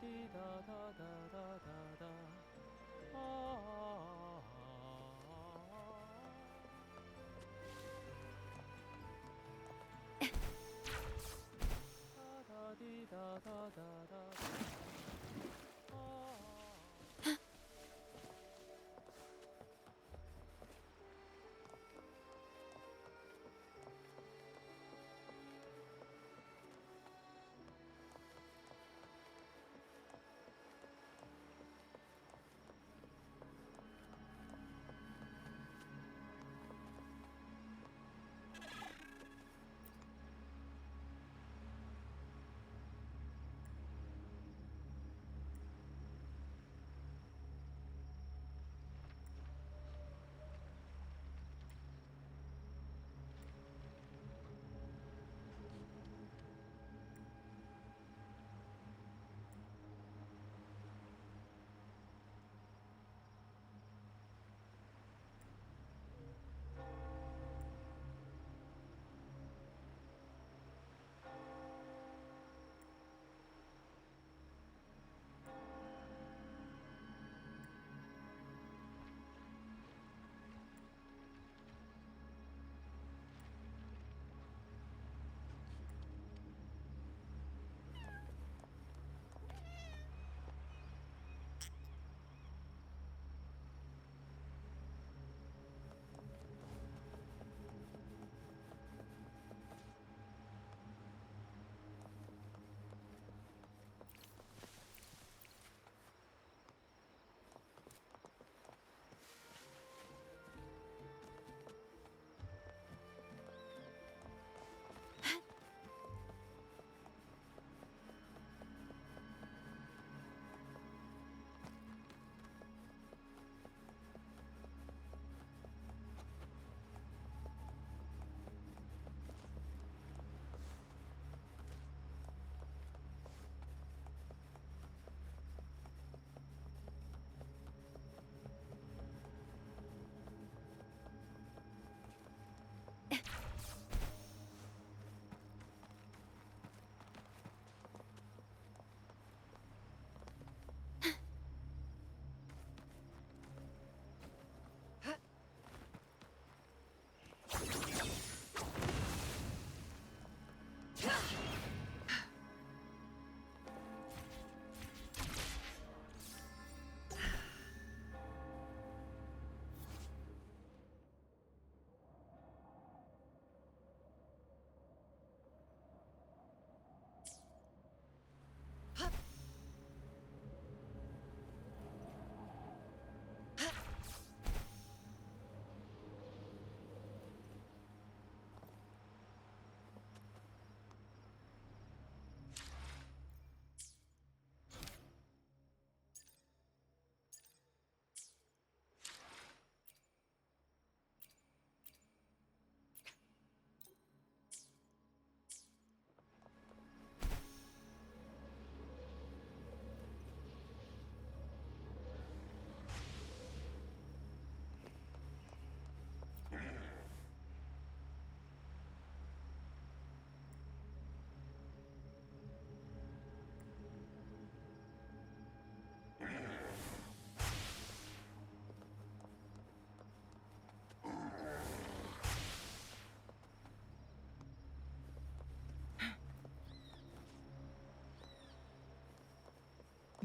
di da da da da da da. Ah, da di da da da da.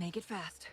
Make it fast.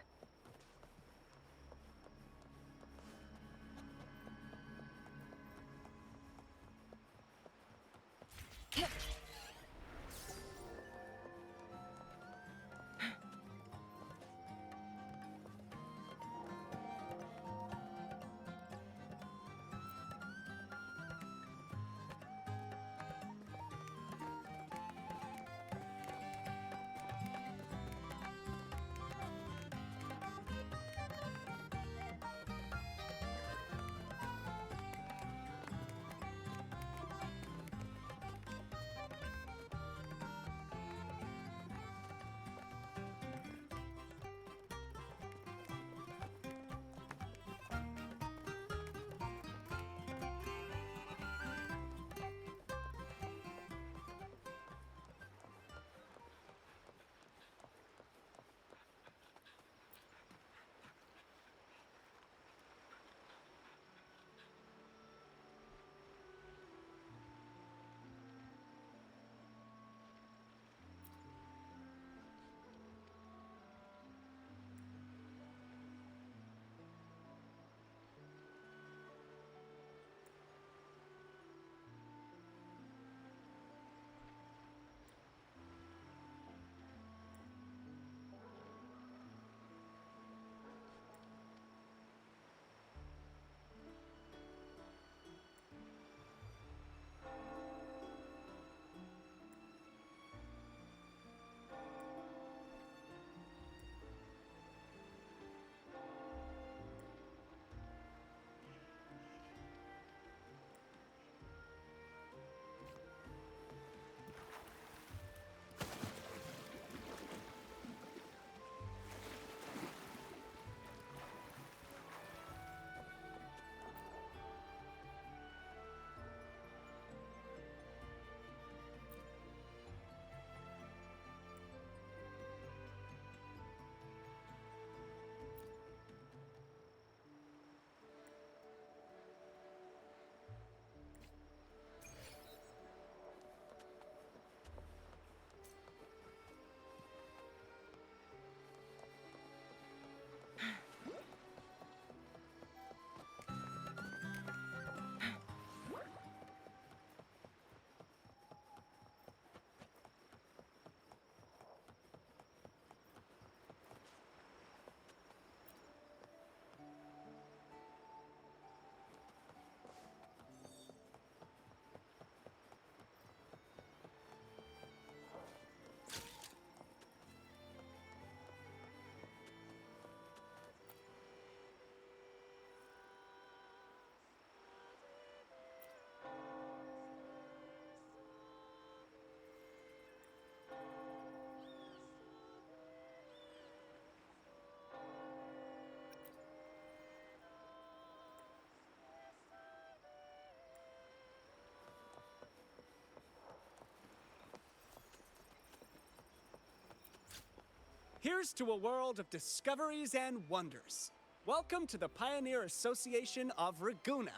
Here's to a world of discoveries and wonders. Welcome to the Pioneer Association of Ragusa.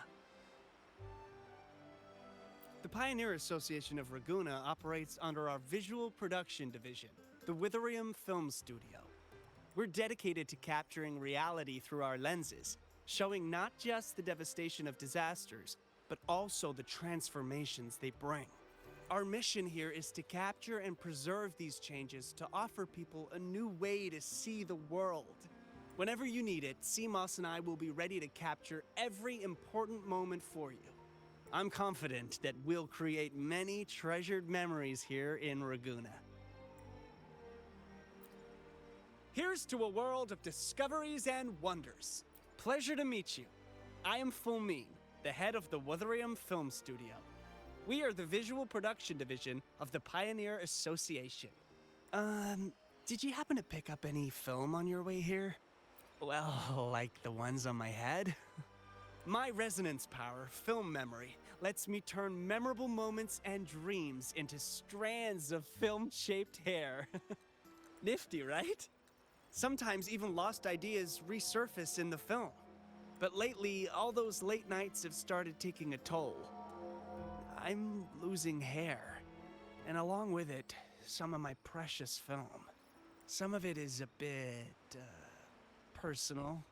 The Pioneer Association of Ragusa operates under our visual production division, the Wuthering Film Studio. We're dedicated to capturing reality through our lenses, showing not just the devastation of disasters, but also the transformations they bring. Our mission here is to capture and preserve these changes to offer people a new way to see the world. Whenever you need it, CMOS and I will be ready to capture every important moment for you. I'm confident that we'll create many treasured memories here in Ragusa. Here's to a world of discoveries and wonders. Pleasure to meet you. I am Fulmin, the head of the Wuthering Film Studio. We are the visual production division of the Pioneer Association. Did you happen to pick up any film on your way here? Well, like the ones on my head? My resonance power, film memory, lets me turn memorable moments and dreams into strands of film-shaped hair. Nifty, right? Sometimes even lost ideas resurface in the film. But lately, all those late nights have started taking a toll. I'm losing hair, and along with it, some of my precious film. Some of it is a bit, personal.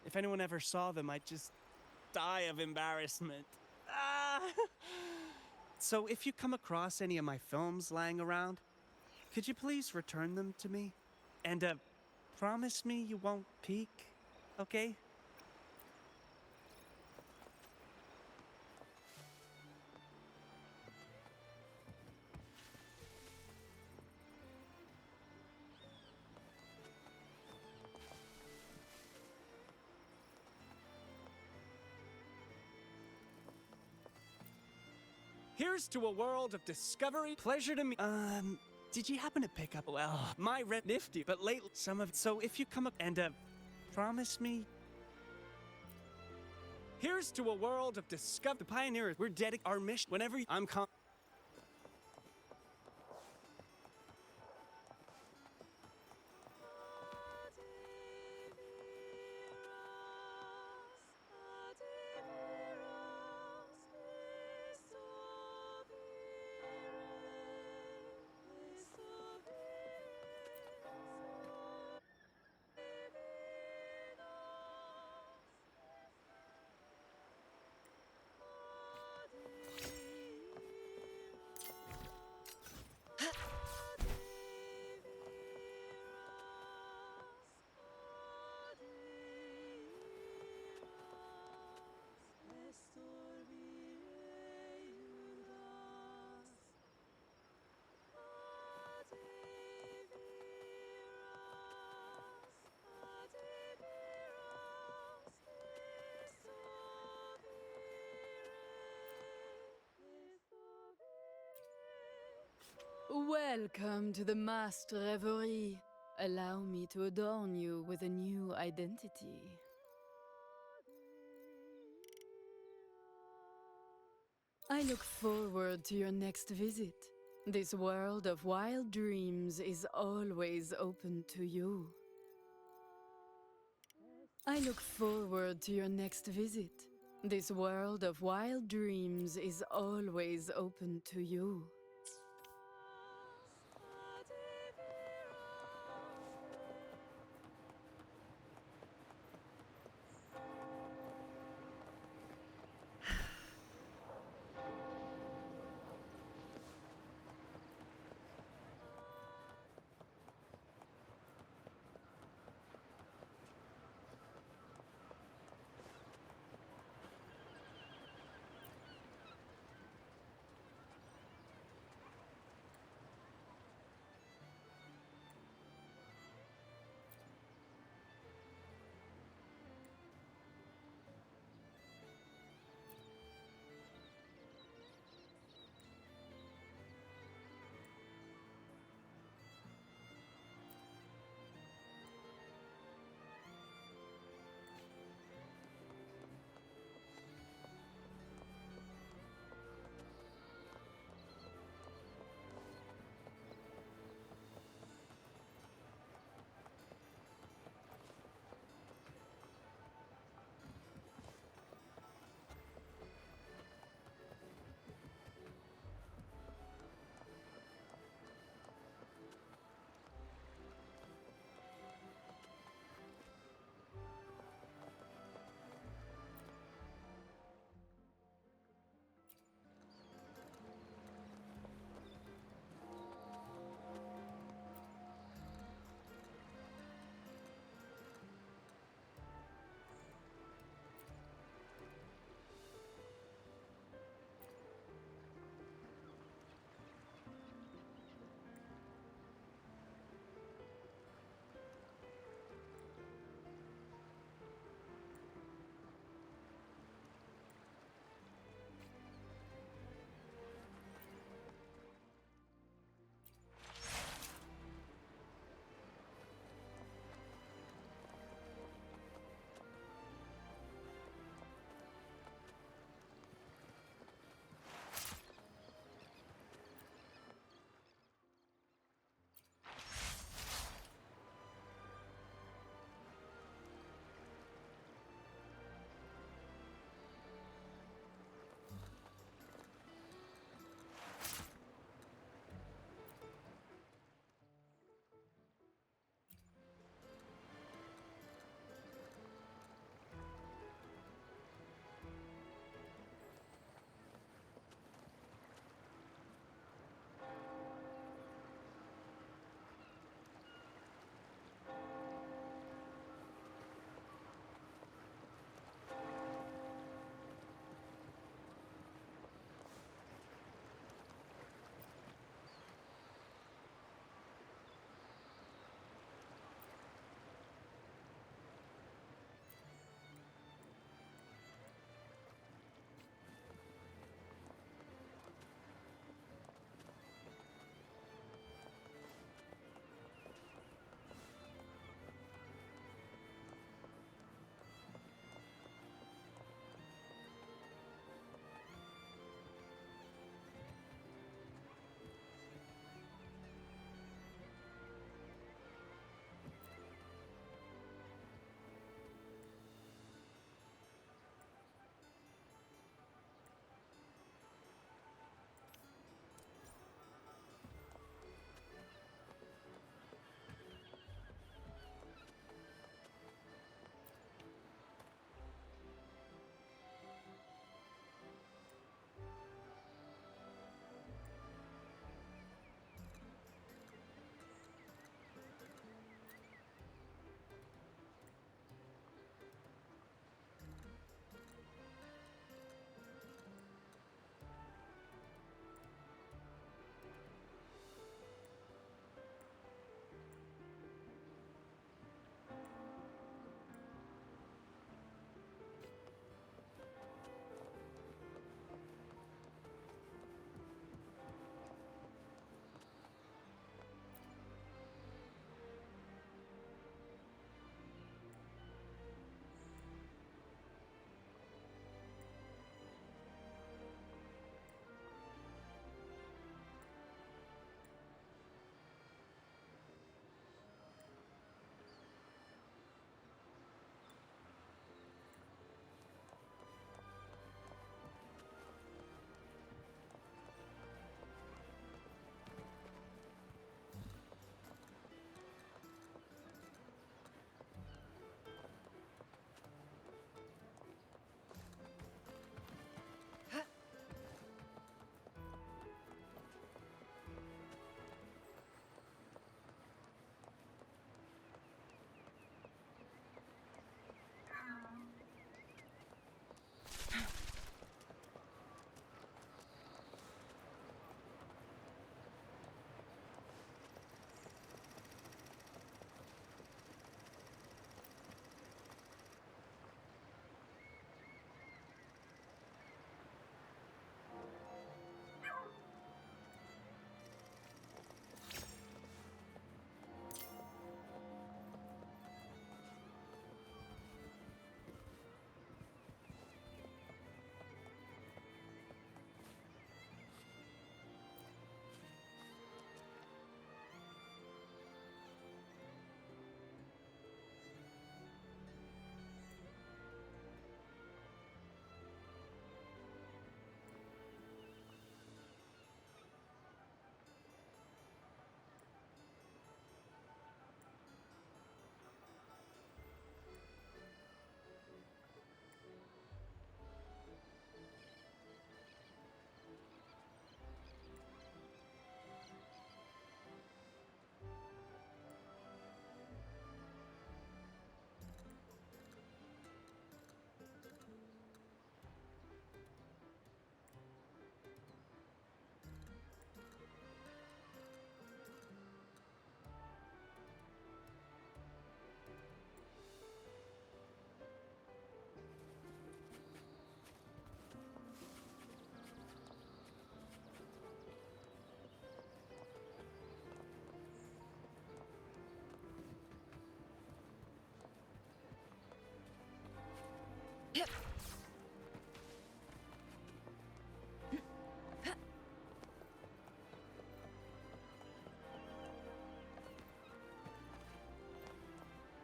If anyone ever saw them, I'd just die of embarrassment. Ah! So if you come across any of my films lying around, could you please return them to me? And, promise me you won't peek, okay? Here's to a world of discovery. Pleasure to meet. Did you happen to pick up? Well, my red nifty, but lately some of. So if you come up and promise me. Here's to a world of discovery. The pioneers. We're dedicated. Our mission. Whenever I'm Welcome to the masked reverie. Allow me to adorn you with a new identity. I look forward to your next visit. This world of wild dreams is always open to you. I look forward to your next visit. This world of wild dreams is always open to you.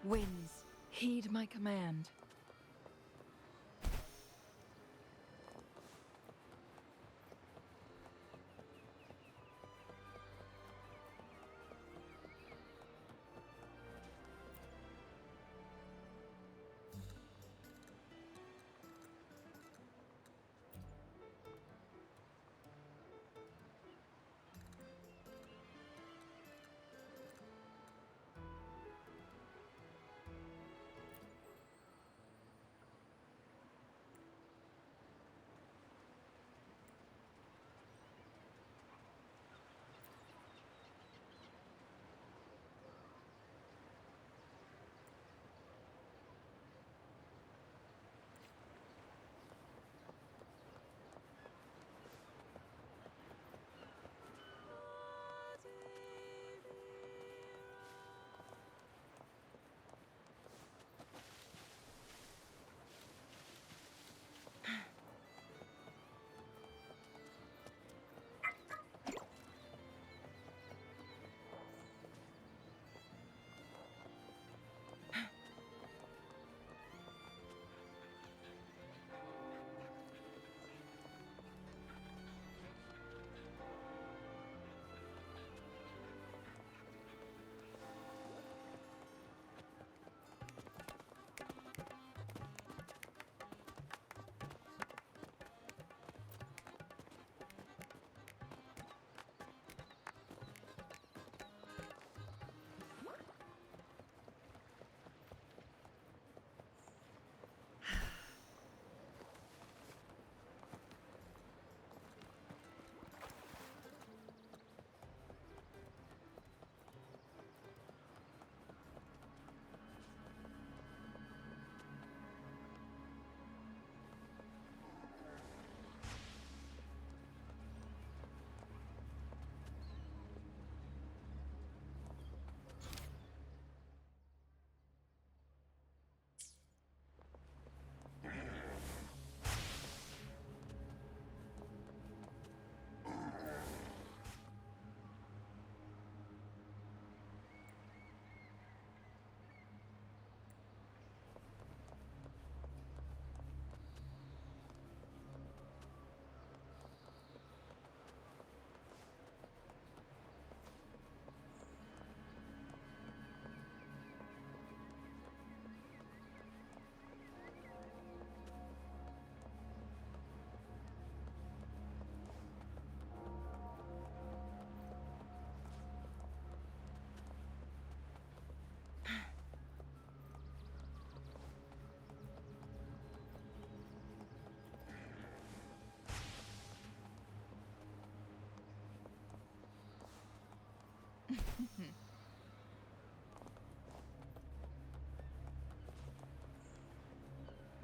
Winds, heed my command.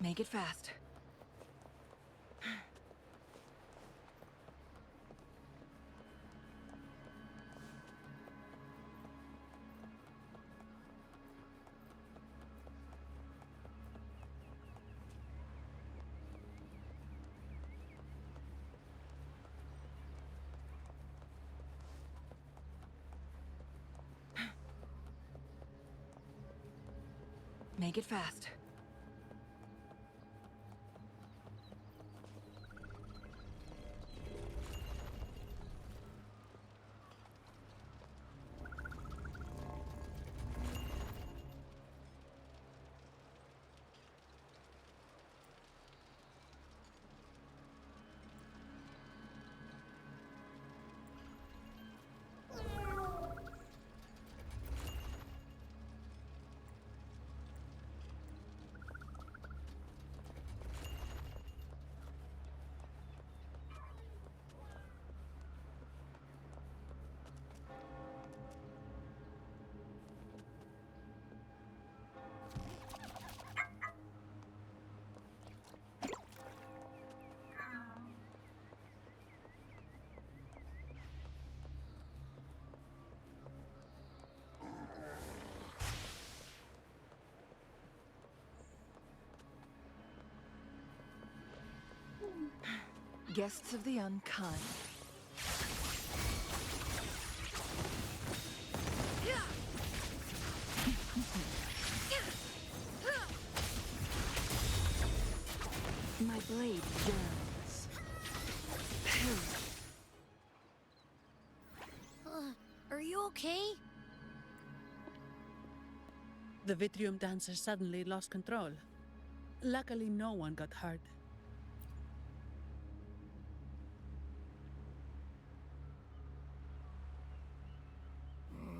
Make it fast. Make it fast. Guests of the unkind. My blade burns. Are you okay? The Vitrium dancer suddenly lost control. Luckily, no one got hurt.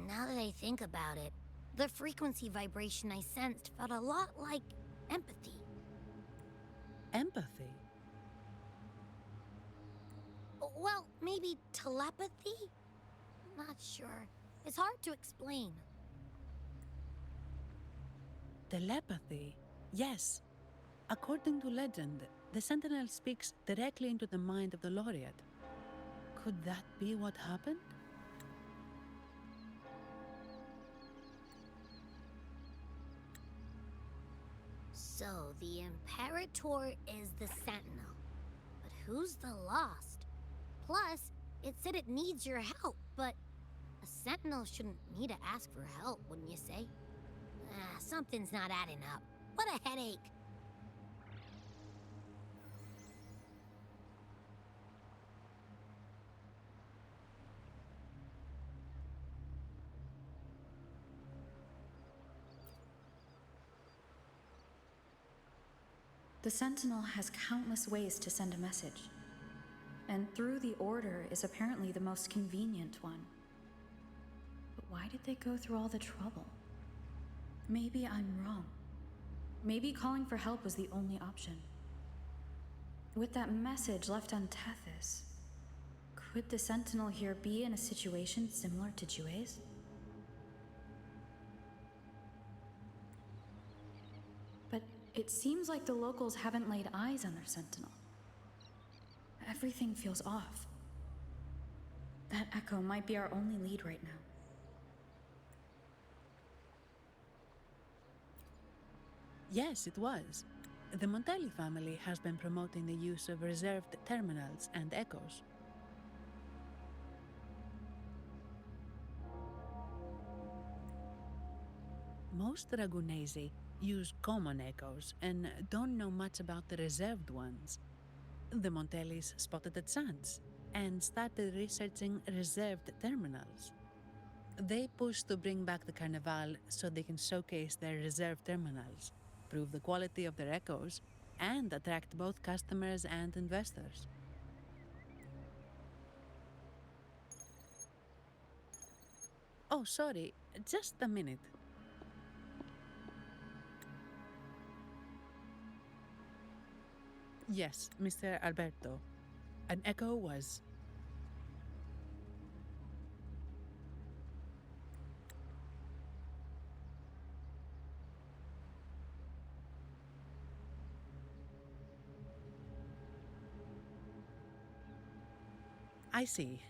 Now that I think about it, the frequency vibration I sensed felt a lot like empathy. Empathy? Well, maybe telepathy? Not sure. It's hard to explain. Telepathy? Yes. According to legend, the Sentinel speaks directly into the mind of the Laureate. Could that be what happened? So, the Imperator is the Sentinel. But who's the Lost? Plus, it said it needs your help, but a Sentinel shouldn't need to ask for help, wouldn't you say? Something's not adding up. What a headache. The Sentinel has countless ways to send a message, and through the Order is apparently the most convenient one. But why did they go through all the trouble? Maybe I'm wrong. Maybe calling for help was the only option. With that message left on Tethys, could the Sentinel here be in a situation similar to Jue's? But it seems like the locals haven't laid eyes on their Sentinel. Everything feels off. That echo might be our only lead right now. Yes, it was. The Montelli family has been promoting the use of reserved terminals and echoes. Most Dragonesi use common echoes and don't know much about the reserved ones. The Montellis spotted a chance and started researching reserved terminals. They push to bring back the Carnival so they can showcase their reserved terminals, prove the quality of their echoes, and attract both customers and investors. Oh, sorry, just a minute. Yes, Mr. Alberto. An echo was... I see.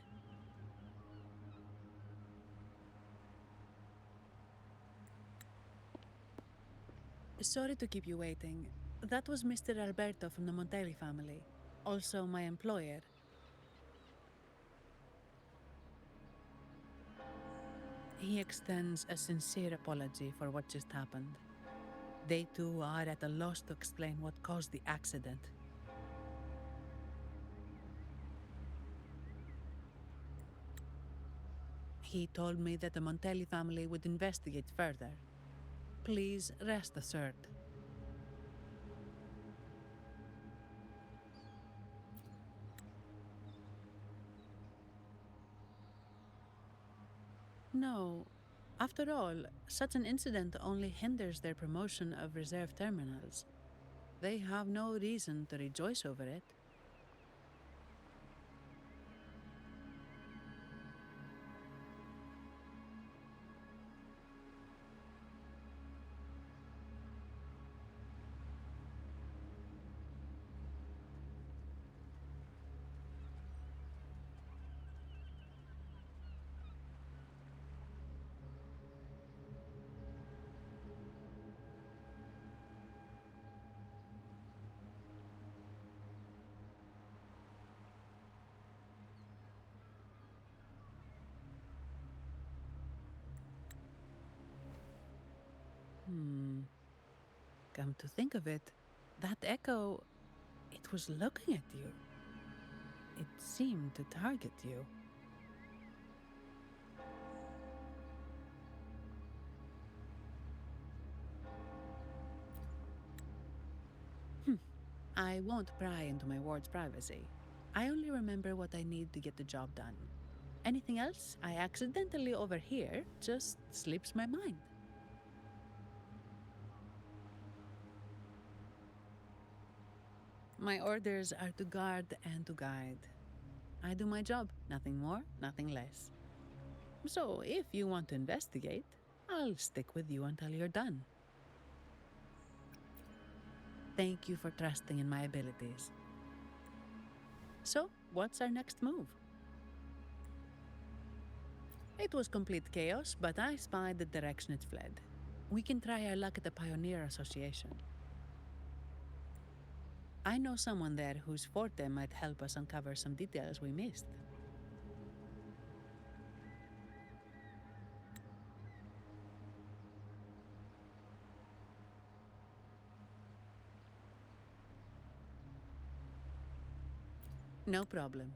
Sorry to keep you waiting. That was Mr. Alberto from the Montelli family, also my employer. He extends a sincere apology for what just happened. They too are at a loss to explain what caused the accident. He told me that the Montelli family would investigate further. Please rest assured. No. After all, such an incident only hinders their promotion of reserve terminals. They have no reason to rejoice over it. Come to think of it, that echo... It was looking at you. It seemed to target you. I won't pry into my ward's privacy. I only remember what I need to get the job done. Anything else I accidentally overhear just slips my mind. My orders are to guard and to guide. I do my job, nothing more, nothing less. So if you want to investigate, I'll stick with you until you're done. Thank you for trusting in my abilities. So, what's our next move? It was complete chaos, but I spied the direction it fled. We can try our luck at the Pioneer Association. I know someone there whose forte might help us uncover some details we missed. No problem.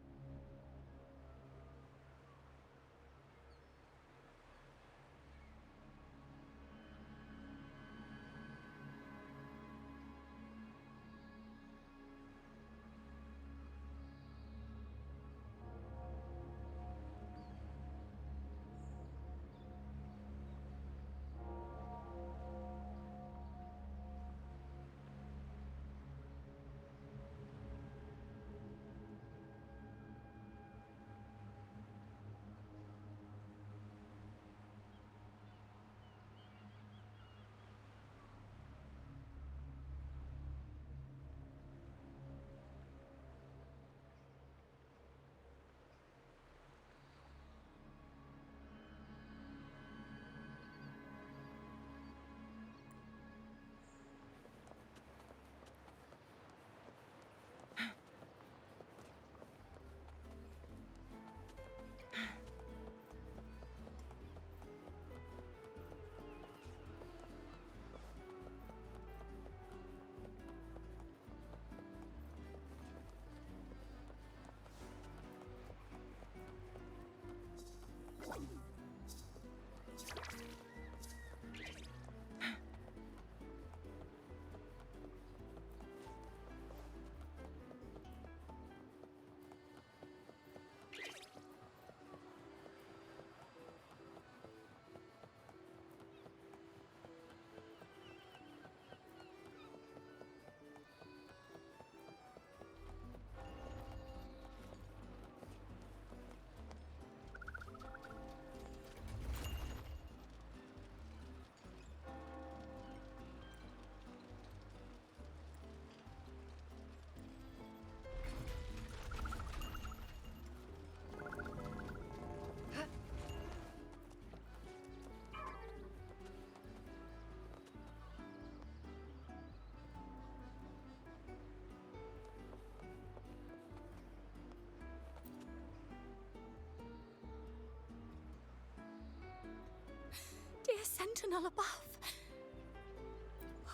Dear Sentinel above!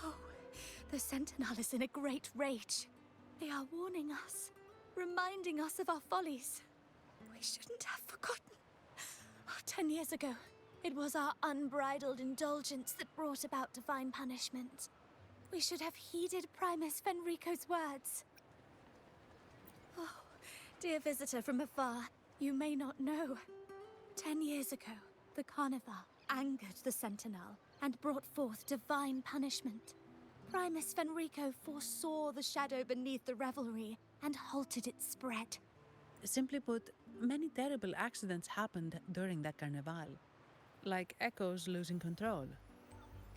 Oh, the Sentinel is in a great rage. They are warning us, reminding us of our follies. We shouldn't have forgotten. 10 years ago, it was our unbridled indulgence that brought about divine punishment. We should have heeded Primus Fenrico's words. Oh, dear visitor from afar, you may not know. 10 years ago, the Carnival angered the Sentinel and brought forth divine punishment. Primus Fenrico foresaw the shadow beneath the revelry and halted its spread. Simply put, many terrible accidents happened during that carnival, like Echo's losing control.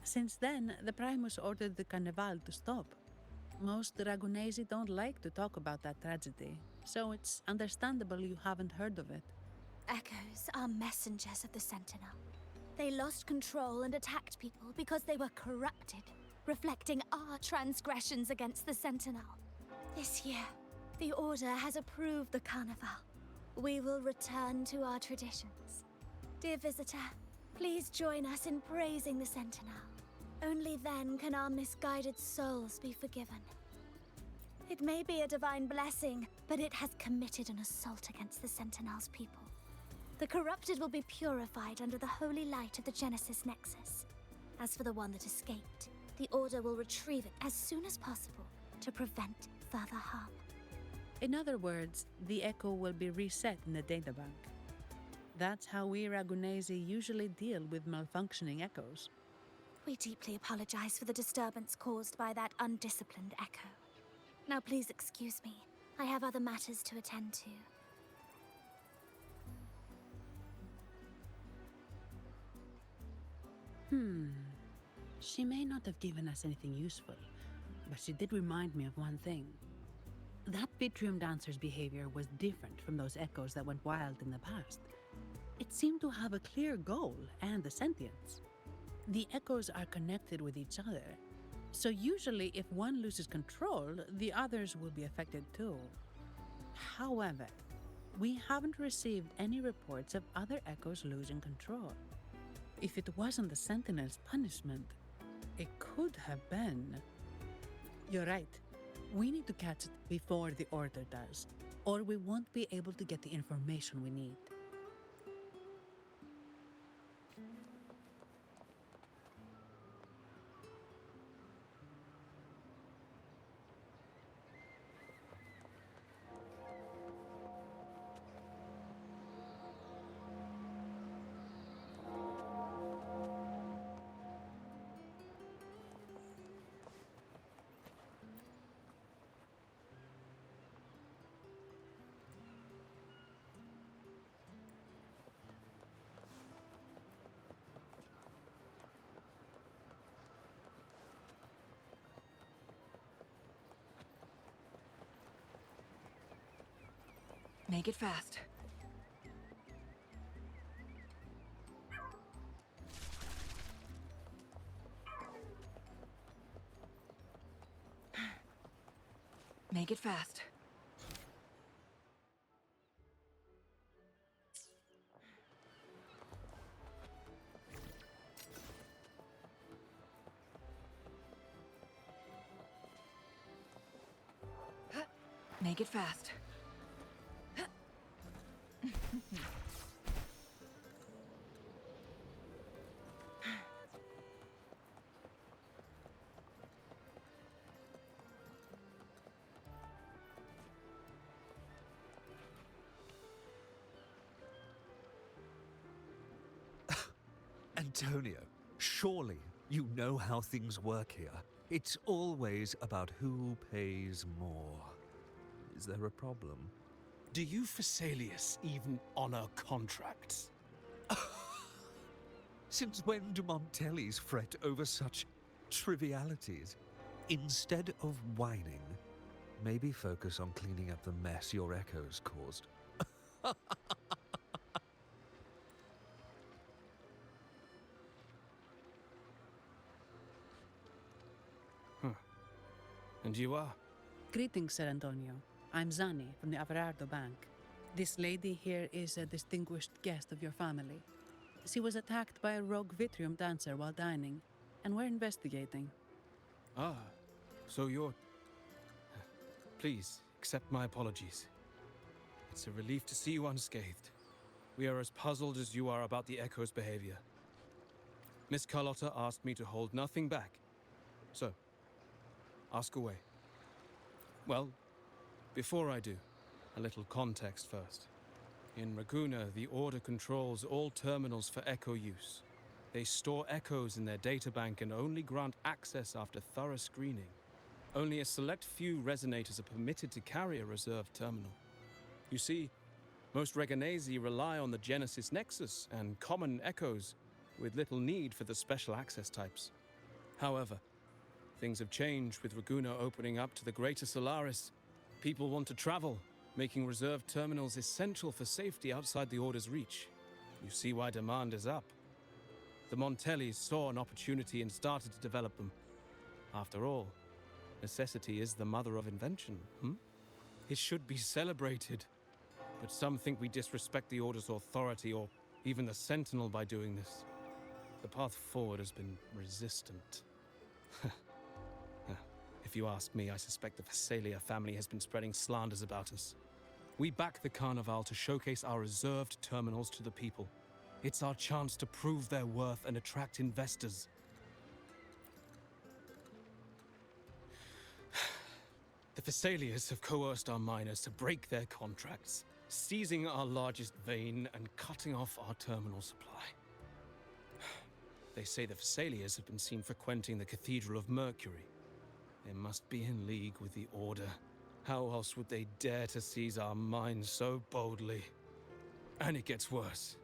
Since then, the Primus ordered the carnival to stop. Most Dragonesi don't like to talk about that tragedy, so it's understandable you haven't heard of it. Echoes are messengers of the Sentinel. They lost control and attacked people because they were corrupted, reflecting our transgressions against the Sentinel. This year, the Order has approved the Carnival. We will return to our traditions. Dear visitor, please join us in praising the Sentinel. Only then can our misguided souls be forgiven. It may be a divine blessing, but it has committed an assault against the Sentinel's people. The corrupted will be purified under the holy light of the Genesis Nexus. As for the one that escaped, the Order will retrieve it as soon as possible to prevent further harm. In other words, the echo will be reset in the databank. That's how we Ragunesi usually deal with malfunctioning echoes. We deeply apologize for the disturbance caused by that undisciplined echo. Now please excuse me. I have other matters to attend to. She may not have given us anything useful, but she did remind me of one thing. That Vitrium dancer's behavior was different from those echoes that went wild in the past. It seemed to have a clear goal and a sentience. The echoes are connected with each other, so usually if one loses control, the others will be affected too. However, we haven't received any reports of other echoes losing control. If it wasn't the Sentinel's punishment, it could have been. You're right. We need to catch it before the Order does, or we won't be able to get the information we need. Make it fast. Make it fast. Make it fast. Antonio, surely you know how things work here. It's always about who pays more. Is there a problem? Do you Phasaelius even honor contracts? Since when do Montellis fret over such trivialities? Instead of whining, maybe focus on cleaning up the mess your echoes caused. And you are? Greetings, Sir Antonio. I'm Zani from the Averardo Bank. This lady here is a distinguished guest of your family. She was attacked by a rogue Vitrium dancer while dining, and we're investigating. Ah, so you're... Please, accept my apologies. It's a relief to see you unscathed. We are as puzzled as you are about the Echo's behavior. Miss Carlotta asked me to hold nothing back. So, ask away. Well, before I do, a little context first. In Raguna, the Order controls all terminals for Echo use. They store echoes in their databank and only grant access after thorough screening. Only a select few resonators are permitted to carry a reserved terminal. You see, most Reganesi rely on the Genesis Nexus and common echoes, with little need for the special access types. However, things have changed with Raguna opening up to the greater Solaris. People want to travel, making reserved terminals essential for safety outside the Order's reach. You see why demand is up. The Montellis saw an opportunity and started to develop them. After all, necessity is the mother of invention, It should be celebrated. But some think we disrespect the Order's authority or even the Sentinel by doing this. The path forward has been resistant. If If you ask me, I suspect the Phasalia family has been spreading slanders about us. We back the Carnival to showcase our reserved terminals to the people. It's our chance to prove their worth and attract investors. The Phasalias have coerced our miners to break their contracts, seizing our largest vein and cutting off our terminal supply. They say the Phasalias have been seen frequenting the Cathedral of Mercury. They must be in league with the Order. How else would they dare to seize our mines so boldly? And it gets worse.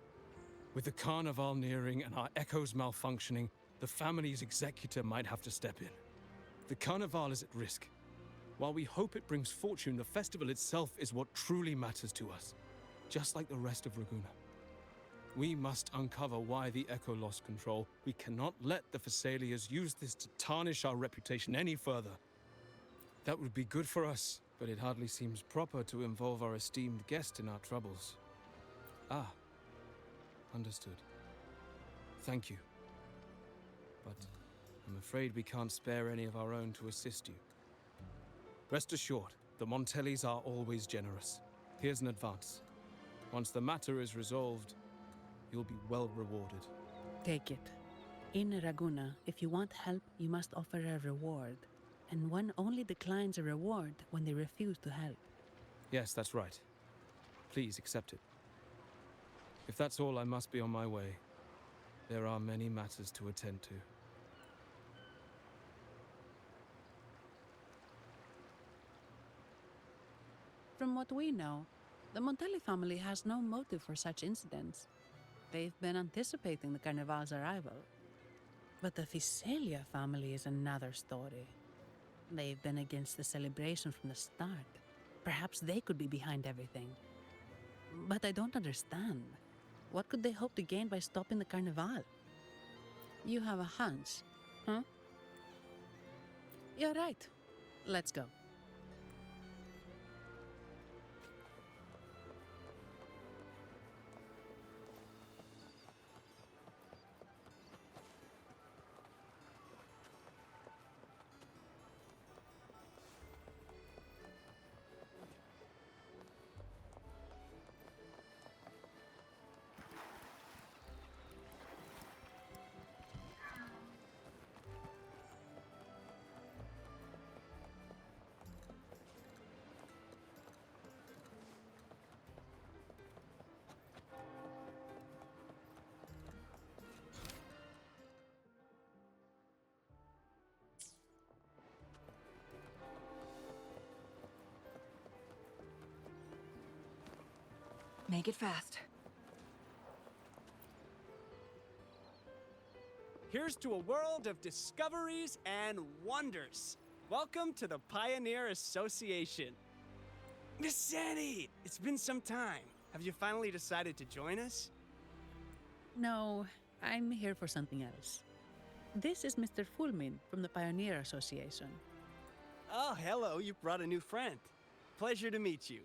With the Carnival nearing and our echoes malfunctioning, the family's executor might have to step in. The Carnival is at risk. While we hope it brings fortune, the festival itself is what truly matters to us, just like the rest of Raguna. We must uncover why the Echo lost control. We cannot let the Phasalias use this to tarnish our reputation any further. That would be good for us, but it hardly seems proper to involve our esteemed guest in our troubles. Ah, understood. Thank you. But I'm afraid we can't spare any of our own to assist you. Rest assured, the Montellis are always generous. Here's an advance. Once the matter is resolved, you'll be well rewarded. Take it. In Raguna, if you want help, you must offer a reward. And one only declines a reward when they refuse to help. Yes, that's right. Please accept it. If that's all, I must be on my way. There are many matters to attend to. From what we know, the Montelli family has no motive for such incidents. They've been anticipating the Carnival's arrival. But the Phasalia family is another story. They've been against the celebration from the start. Perhaps they could be behind everything. But I don't understand. What could they hope to gain by stopping the Carnival? You have a hunch, huh? You're right. Let's go. Make it fast. Here's to a world of discoveries and wonders. Welcome to the Pioneer Association. Miss Sandy, it's been some time. Have you finally decided to join us? No, I'm here for something else. This is Mr. Fulmin from the Pioneer Association. Oh, hello, you brought a new friend. Pleasure to meet you.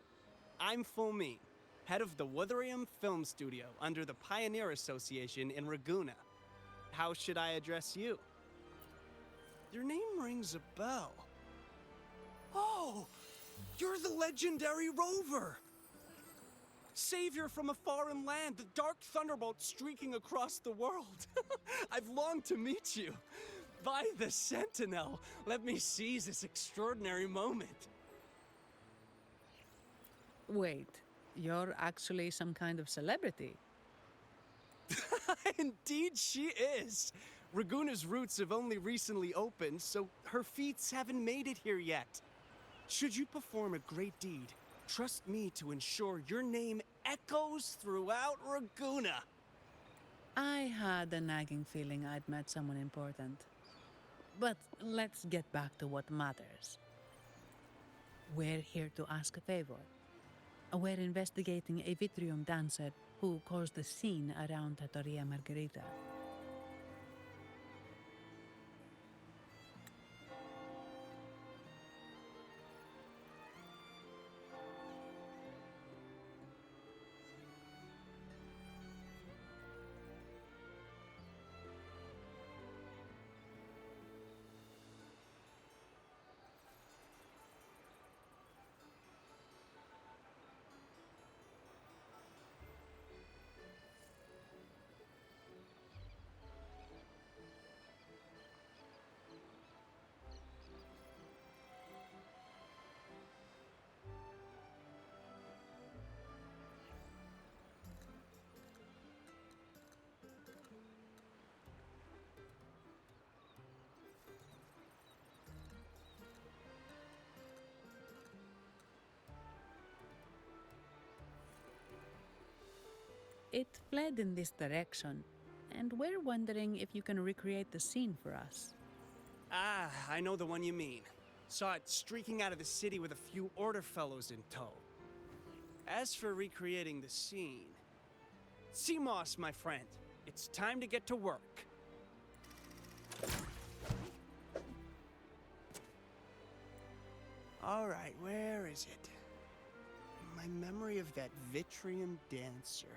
I'm Fulmin, head of the Wuthering Film Studio under the Pioneer Association in Raguna. How should I address you? Your name rings a bell. Oh, you're the legendary Rover! Savior from a foreign land, the dark thunderbolt streaking across the world. I've longed to meet you. By the Sentinel, let me seize this extraordinary moment. Wait, you're actually some kind of celebrity? Indeed she is. Raguna's roots have only recently opened, so her feats haven't made it here yet. Should you perform a great deed, trust me to ensure your name echoes throughout Raguna. I had a nagging feeling I'd met someone important. But let's get back to what matters. We're here to ask a favor. We're investigating a Vitrium dancer who caused a scene around Trattoria Margherita. It fled in this direction, and we're wondering if you can recreate the scene for us. Ah, I know the one you mean. Saw it streaking out of the city with a few Order fellows in tow. As for recreating the scene... Seamoss, my friend, it's time to get to work. All right, where is it? My memory of that Vitrium dancer.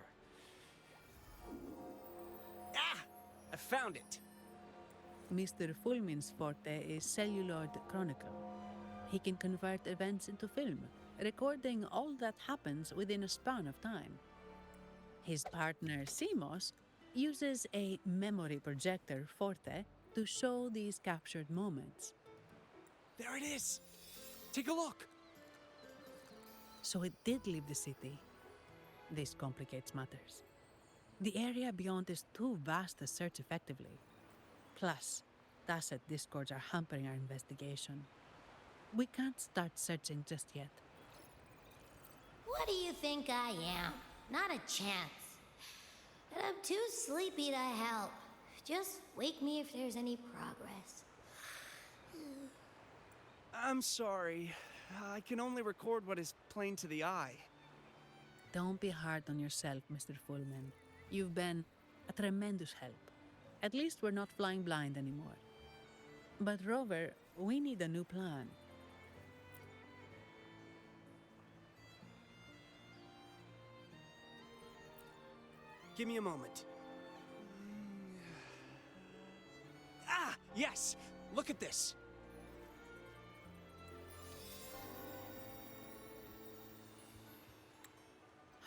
Ah! I found it! Mr. Fulmin's forte is celluloid chronicle. He can convert events into film, recording all that happens within a span of time. His partner, Seamoss, uses a memory projector forte to show these captured moments. There it is! Take a look! So it did leave the city. This complicates matters. The area beyond is too vast to search effectively. Plus, tacit discords are hampering our investigation. We can't start searching just yet. What do you think I am? Not a chance. And I'm too sleepy to help. Just wake me if there's any progress. I'm sorry. I can only record what is plain to the eye. Don't be hard on yourself, Mr. Fullman. You've been a tremendous help. At least we're not flying blind anymore. But Rover, we need a new plan. Give me a moment. Ah, yes! Look at this!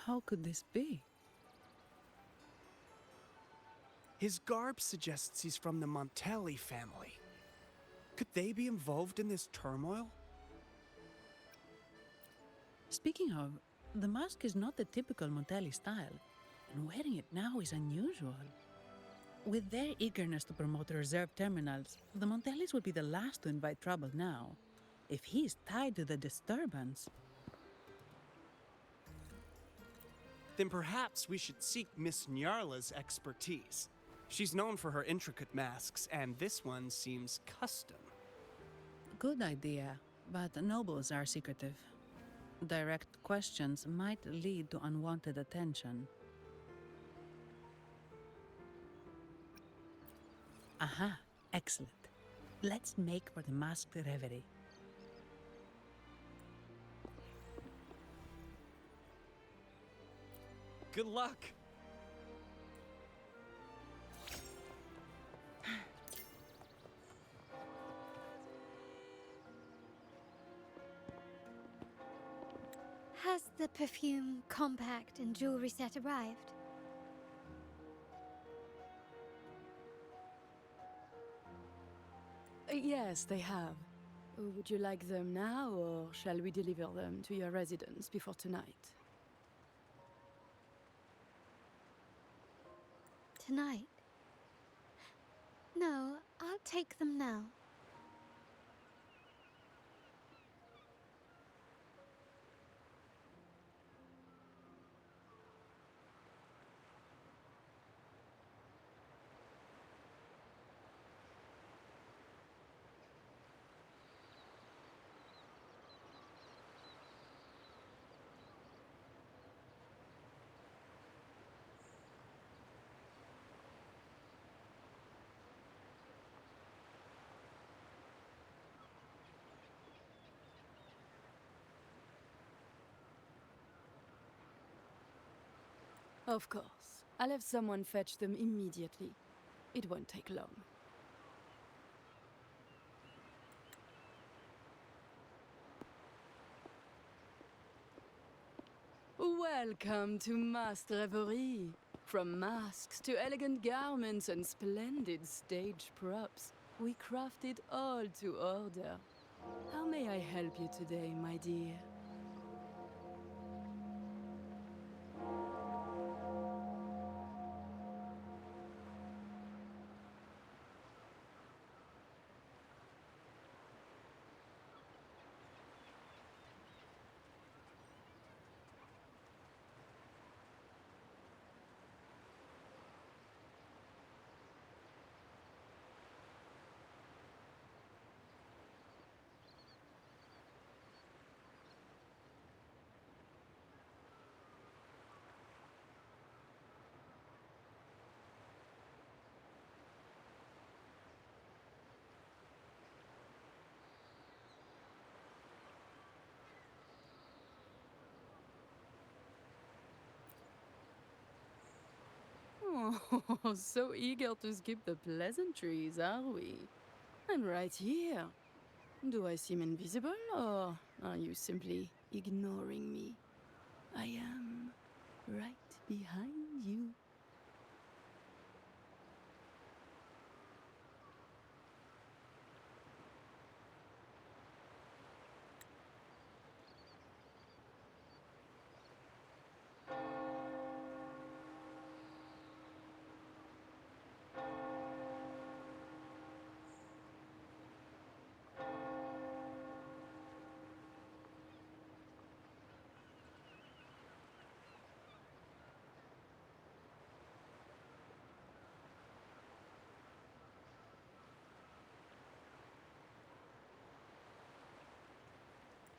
How could this be? His garb suggests he's from the Montelli family. Could they be involved in this turmoil? Speaking of, the mask is not the typical Montelli style, and wearing it now is unusual. With their eagerness to promote reserve terminals, the Montellis would be the last to invite trouble now. If he's tied to the disturbance... Then perhaps we should seek Miss Nyarla's expertise. She's known for her intricate masks, and this one seems custom. Good idea, but nobles are secretive. Direct questions might lead to unwanted attention. Aha, excellent. Let's make for the masked reverie. Good luck! Has the perfume, compact, and jewelry set arrived? Yes, they have. Would you like them now, or shall we deliver them to your residence before tonight? Tonight? No, I'll take them now. Of course. I'll have someone fetch them immediately. It won't take long. Welcome to Masked Reverie. From masks to elegant garments and splendid stage props, we craft it all to order. How may I help you today, my dear? Oh, so eager to skip the pleasantries, are we? I'm right here. Do I seem invisible, or are you simply ignoring me? I am right behind you.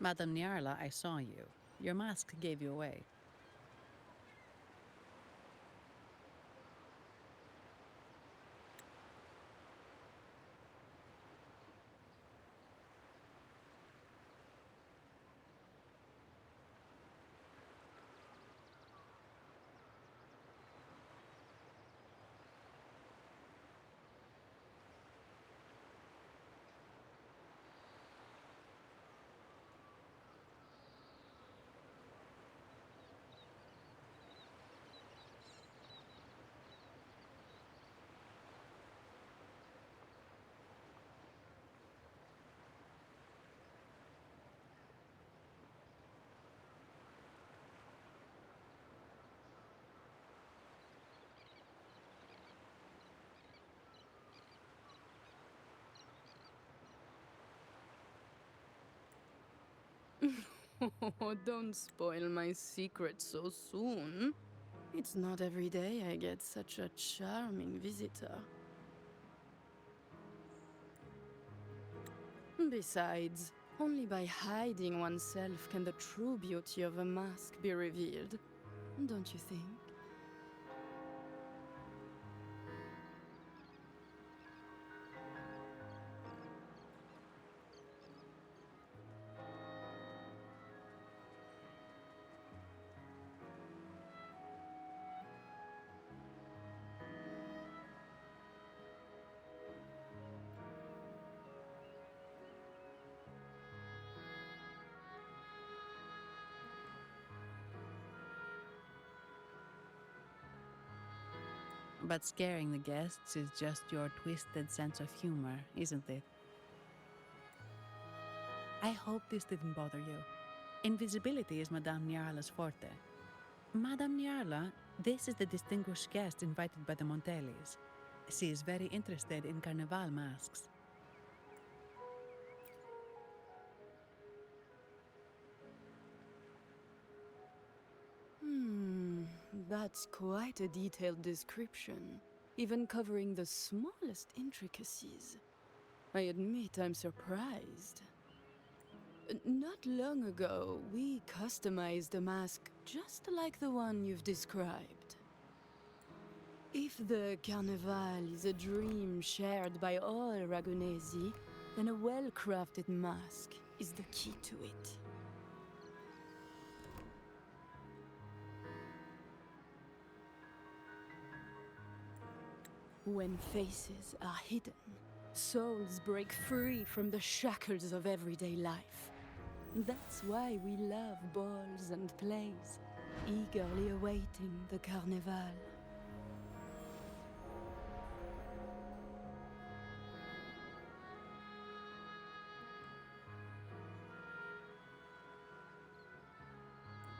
Madame Nyarla, I saw you. Your mask gave you away. Oh, don't spoil my secret so soon. It's not every day I get such a charming visitor. Besides, only by hiding oneself can the true beauty of a mask be revealed. Don't you think? But scaring the guests is just your twisted sense of humor, isn't it? I hope this didn't bother you. Invisibility is Madame Nyarla's forte. Madame Nyarla, this is the distinguished guest invited by the Montellis. She is very interested in Carnival masks. That's quite a detailed description, even covering the smallest intricacies. I admit I'm surprised. Not long ago, we customized a mask just like the one you've described. If the Carnival is a dream shared by all Ragunesi, then a well-crafted mask is the key to it. When faces are hidden, souls break free from the shackles of everyday life. That's why we love balls and plays, eagerly awaiting the Carnival.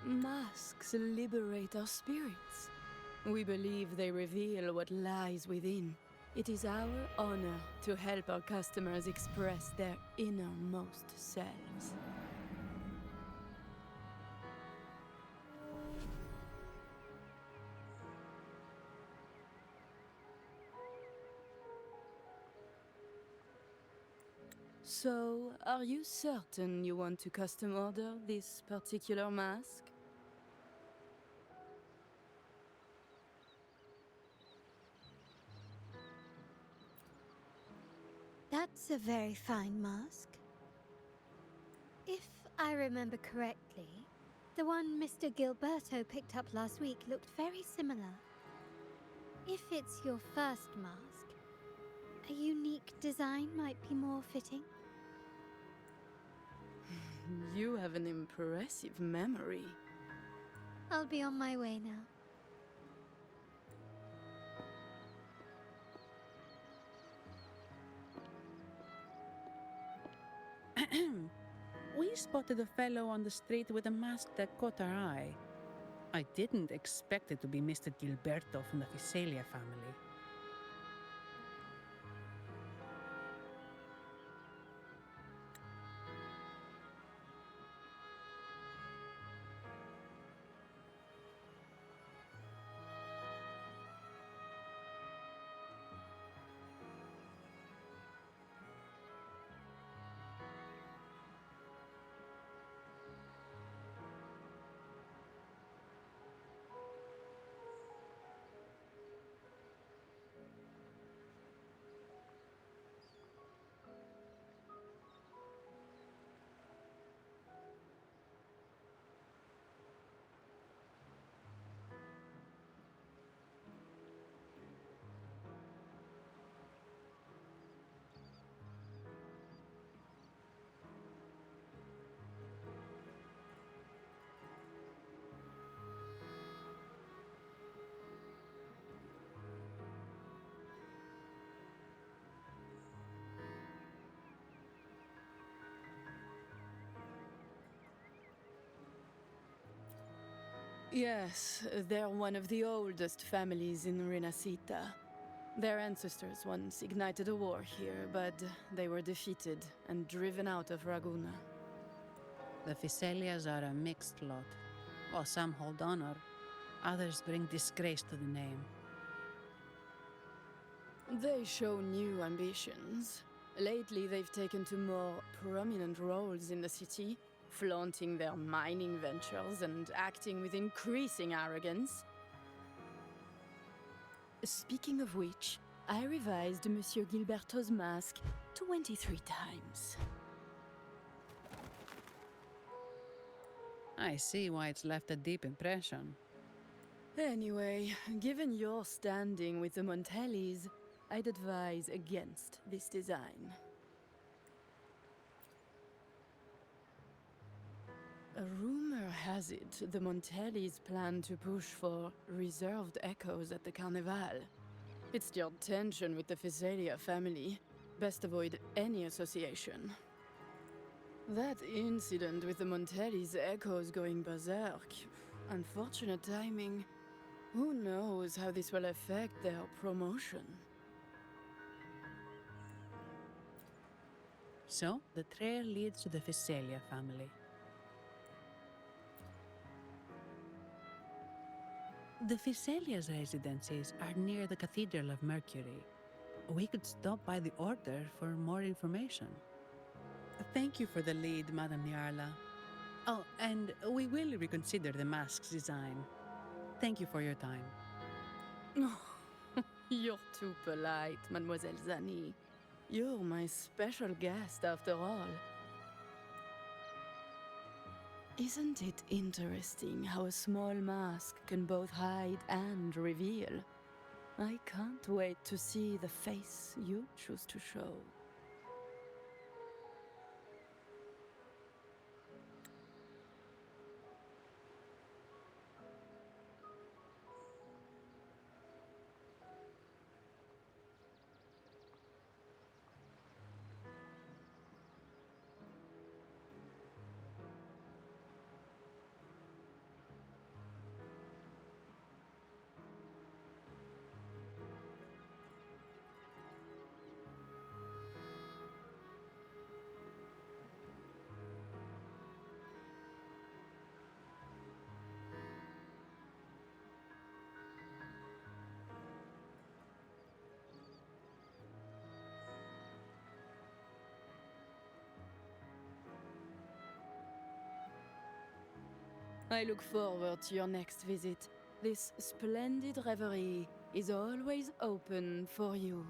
Masks liberate our spirits. We believe they reveal what lies within. It is our honor to help our customers express their innermost selves. So, are you certain you want to custom order this particular mask? That's a very fine mask. If I remember correctly, the one Mr. Gilberto picked up last week looked very similar. If it's your first mask, a unique design might be more fitting. You have an impressive memory. I'll be on my way now. We spotted a fellow on the street with a mask that caught our eye. I didn't expect it to be Mr. Gilberto from the Fisalia family. Yes, they're one of the oldest families in Renacita. Their ancestors once ignited a war here, but they were defeated and driven out of Raguna. The Fisalias are a mixed lot. While some hold honor, others bring disgrace to the name. They show new ambitions. Lately, they've taken to more prominent roles in the city, flaunting their mining ventures and acting with increasing arrogance. Speaking of which, I revised Monsieur Gilberto's mask 23 times. I see why it's left a deep impression. Anyway, given your standing with the Montellis, I'd advise against this design. A rumor has it the Montellis plan to push for reserved echoes at the Carnival. It's still tension with the Fisalia family. Best avoid any association. That incident with the Montellis' echoes going berserk. Unfortunate timing. Who knows how this will affect their promotion? So, the trail leads to the Fisalia family. The Fisalia's residences are near the Cathedral of Mercury. We could stop by the Order for more information. Thank you for the lead, Madame Niarla. Oh, and we will reconsider the mask's design. Thank you for your time. You're too polite, Mademoiselle Zani. You're my special guest, after all. Isn't it interesting how a small mask can both hide and reveal? I can't wait to see the face you choose to show. I look forward to your next visit. This splendid reverie is always open for you.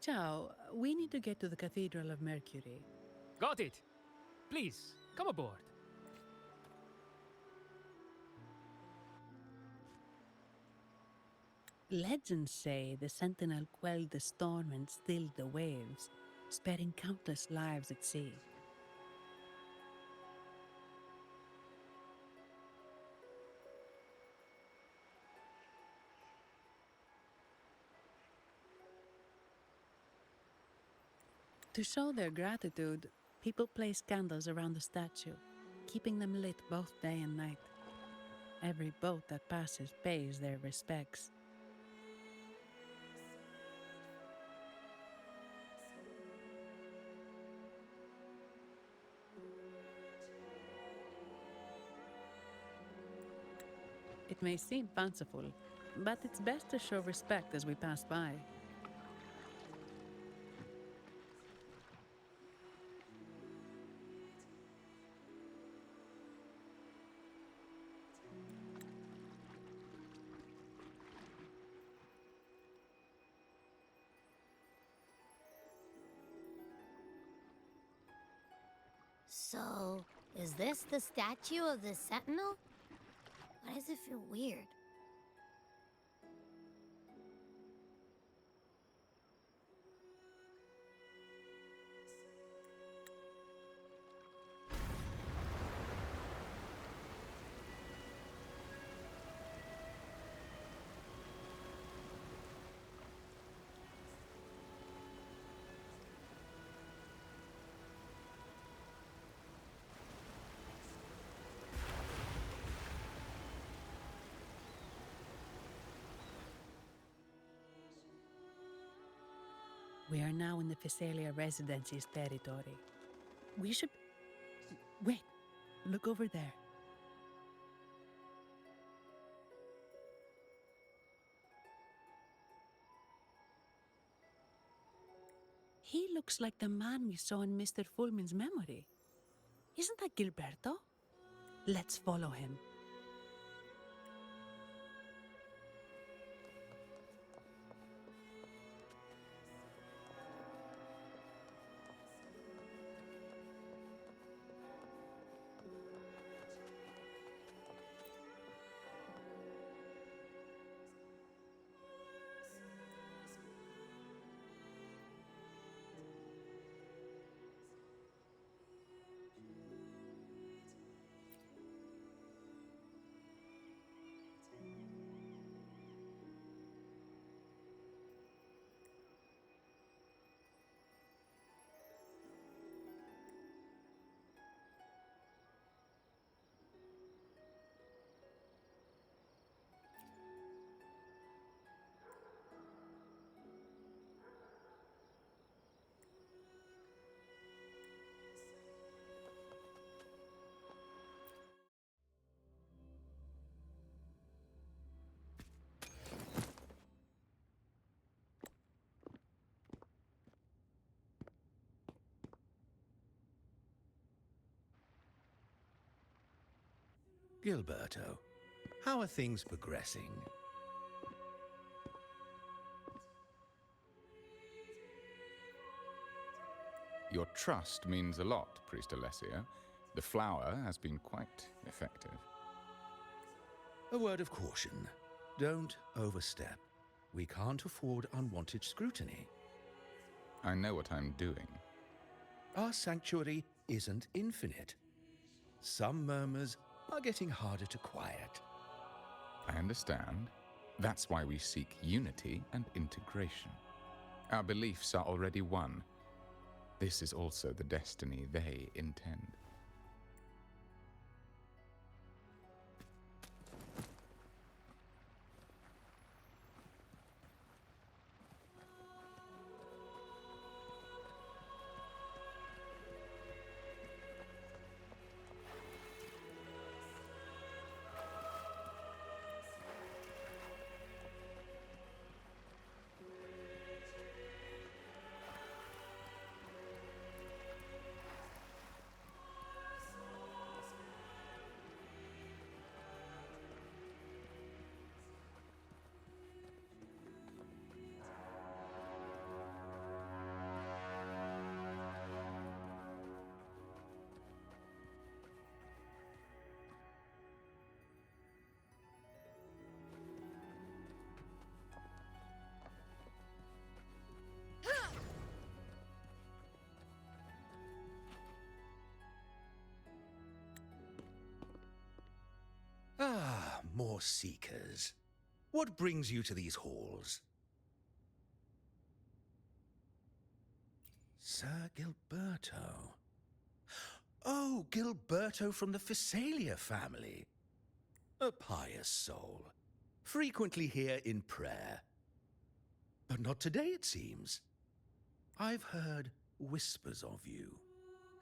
Ciao, we need to get to the Cathedral of Mercury. Got it. Please, come aboard. Legends say the Sentinel quelled the storm and stilled the waves, sparing countless lives at sea. To show their gratitude, people place candles around the statue, keeping them lit both day and night. Every boat that passes pays their respects. It may seem fanciful, but it's best to show respect as we pass by. So, is this the statue of the Sentinel? Why does it feel weird? We are now in the Physalia Residency's territory. We should... Wait, look over there. He looks like the man we saw in Mr. Fulmin's memory. Isn't that Gilberto? Let's follow him. Gilberto, how are things progressing? Your trust means a lot, Priest Alessio. The flower has been quite effective. A word of caution. Don't overstep. We can't afford unwanted scrutiny. I know what I'm doing. Our sanctuary isn't infinite. Some murmurs are getting harder to quiet. I understand. That's why we seek unity and integration. Our beliefs are already one. This is also the destiny they intend. more seekers. What brings you to these halls? Sir Gilberto. Oh, Gilberto from the Physalia family. A pious soul. Frequently here in prayer. But not today, it seems. I've heard whispers of you.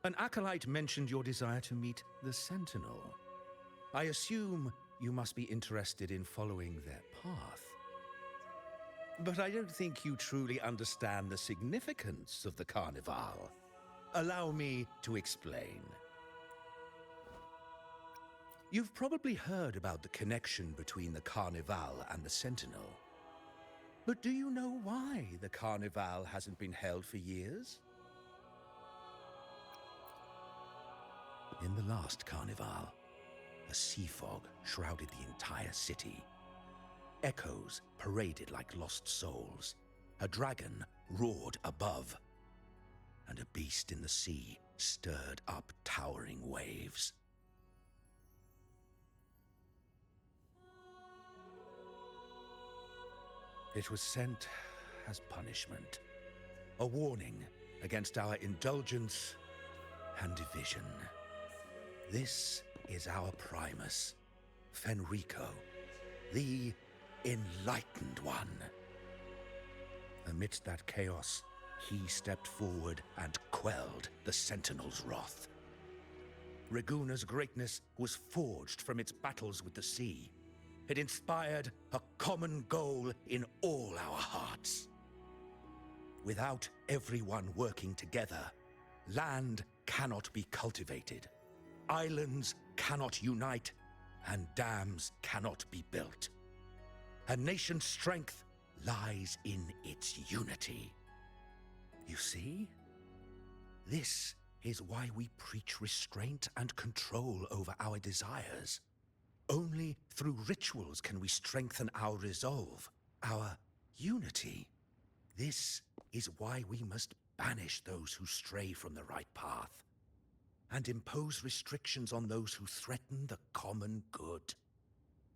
An acolyte mentioned your desire to meet the Sentinel. I assume you must be interested in following their path. But I don't think you truly understand the significance of the Carnival. Allow me to explain. You've probably heard about the connection between the Carnival and the Sentinel. But do you know why the Carnival hasn't been held for years? In the last Carnival, a sea fog shrouded the entire city. Echoes paraded like lost souls. A dragon roared above. And a beast in the sea stirred up towering waves. It was sent as punishment. A warning against our indulgence and division. This is our Primus, Fenrico, the Enlightened One. Amidst that chaos, he stepped forward and quelled the Sentinel's wrath. Raguna's greatness was forged from its battles with the sea. It inspired a common goal in all our hearts. Without everyone working together, land cannot be cultivated, islands cannot unite, and dams cannot be built. A nation's strength lies in its unity. You see? This is why we preach restraint and control over our desires. Only through rituals can we strengthen our resolve, our unity. This is why we must banish those who stray from the right path, and impose restrictions on those who threaten the common good.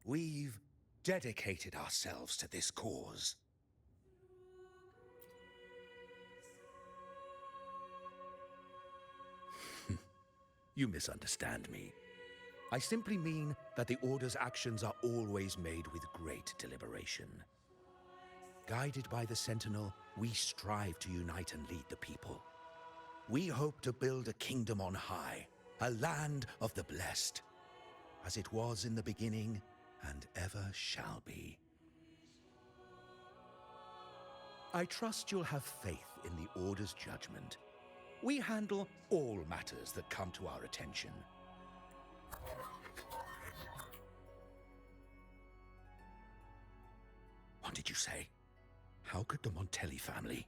We've dedicated ourselves to this cause. You misunderstand me. I simply mean that the Order's actions are always made with great deliberation. Guided by the Sentinel, we strive to unite and lead the people. We hope to build a kingdom on high, a land of the blessed, as it was in the beginning and ever shall be. I trust you'll have faith in the Order's judgment. We handle all matters that come to our attention. What did you say? How could the Montelli family?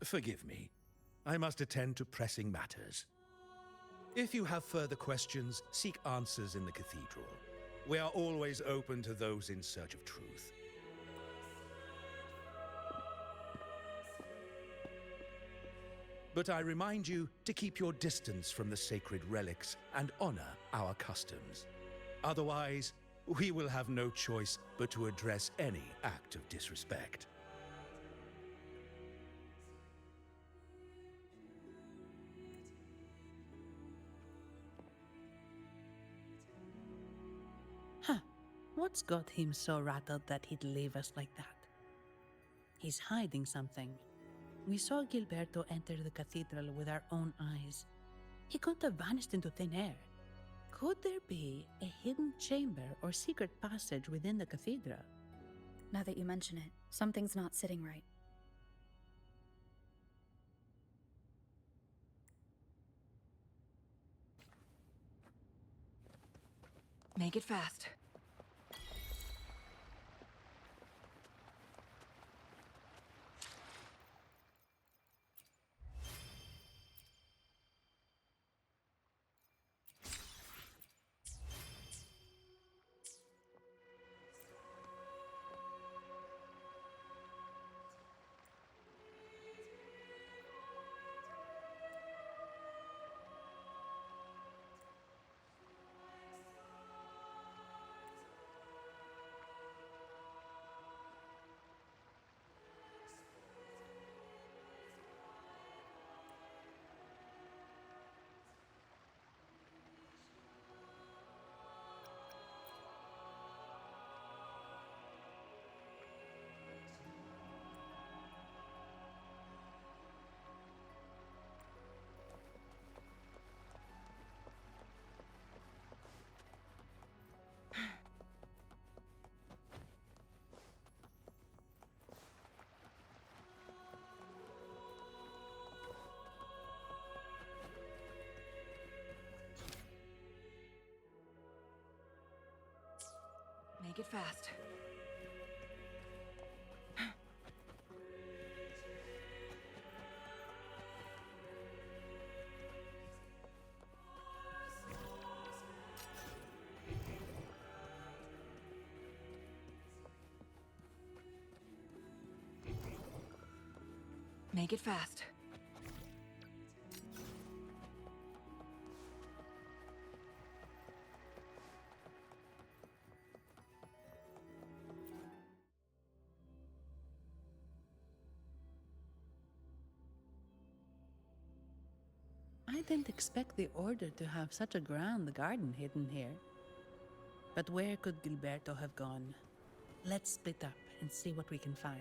Forgive me. I must attend to pressing matters. If you have further questions, seek answers in the cathedral. We are always open to those in search of truth. But I remind you to keep your distance from the sacred relics and honor our customs. Otherwise, we will have no choice but to address any act of disrespect. What's got him so rattled that he'd leave us like that? He's hiding something. We saw Gilberto enter the cathedral with our own eyes. He couldn't have vanished into thin air. Could there be a hidden chamber or secret passage within the cathedral? Now that you mention it, something's not sitting right. Make it fast. Make it fast. Make it fast. I didn't expect the Order to have such a grand garden hidden here. But where could Gilberto have gone? Let's split up and see what we can find.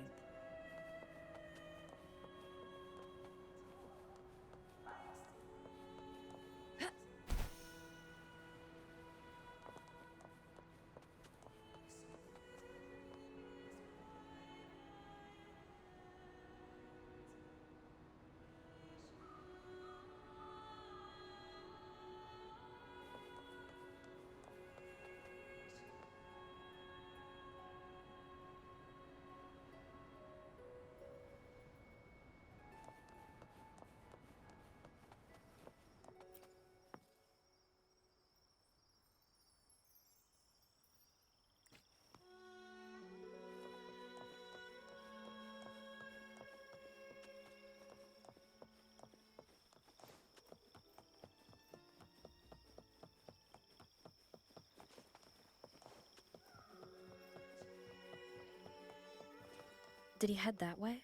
Did he head that way?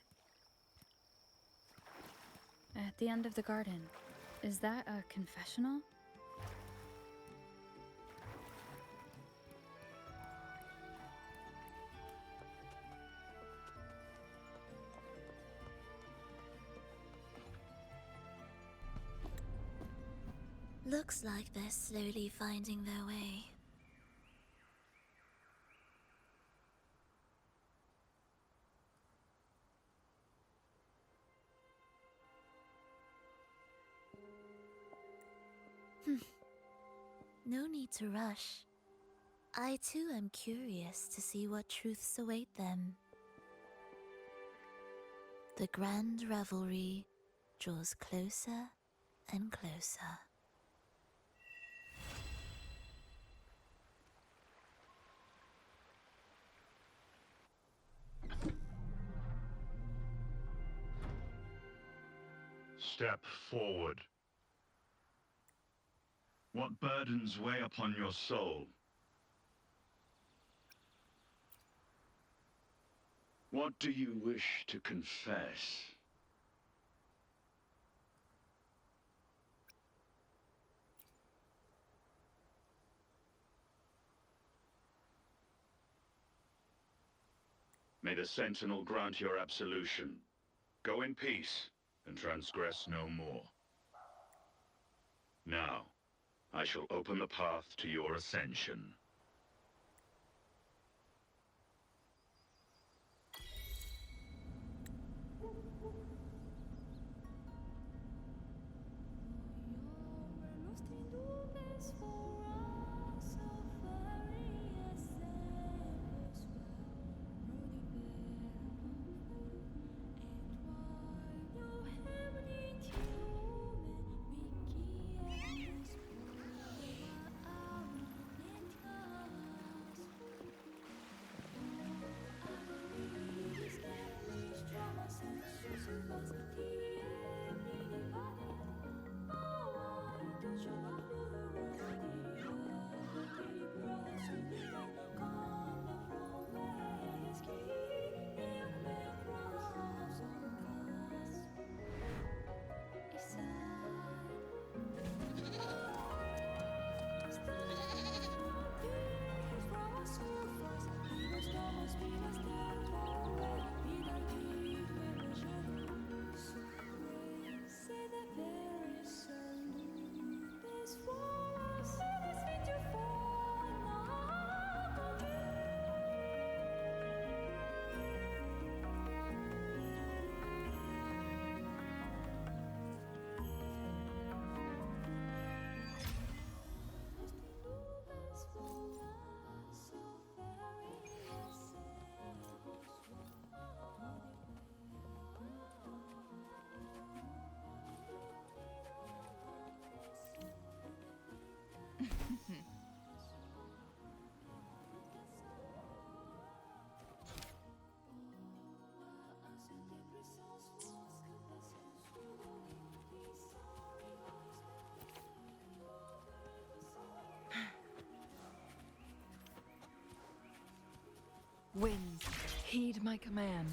At the end of the garden. Is that a confessional? Looks like they're slowly finding their way. No need to rush. I too am curious to see what truths await them. The grand revelry draws closer and closer. Step forward. What burdens weigh upon your soul? What do you wish to confess? May the Sentinel grant your absolution. Go in peace and transgress no more. Now, I shall open the path to your ascension. Heed my command.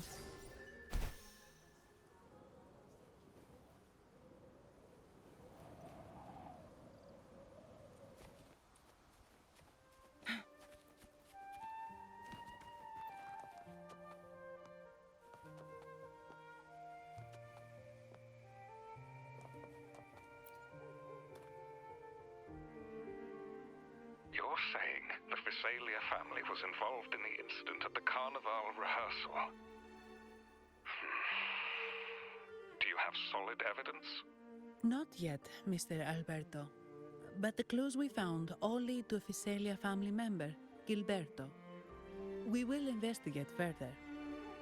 You're saying the Visalia family was involved in the incident at the Carnival rehearsal? Do you have solid evidence? Not yet, Mr. Alberto. But the clues we found all lead to a Visalia family member, Gilberto. We will investigate further.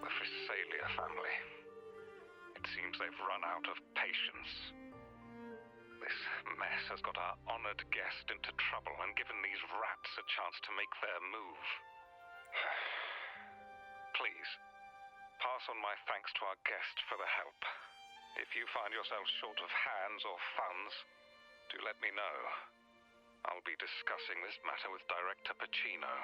The Visalia family. It seems they've run out of patience. This mess has got our honored guest into trouble and given these rats a chance to make their move. Please, pass on my thanks to our guest for the help. If you find yourself short of hands or funds, do let me know. I'll be discussing this matter with Director Pacino.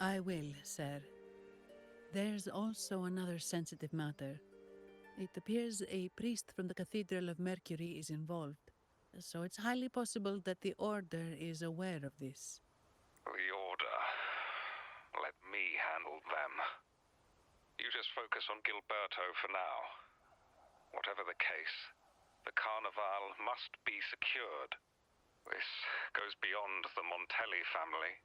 I will, sir. There's also another sensitive matter. It appears a priest from the Cathedral of Mercury is involved, so it's highly possible that the Order is aware of this. The Order. Let me handle them. You just focus on Gilberto for now. Whatever the case, the Carnival must be secured. This goes beyond the Montelli family.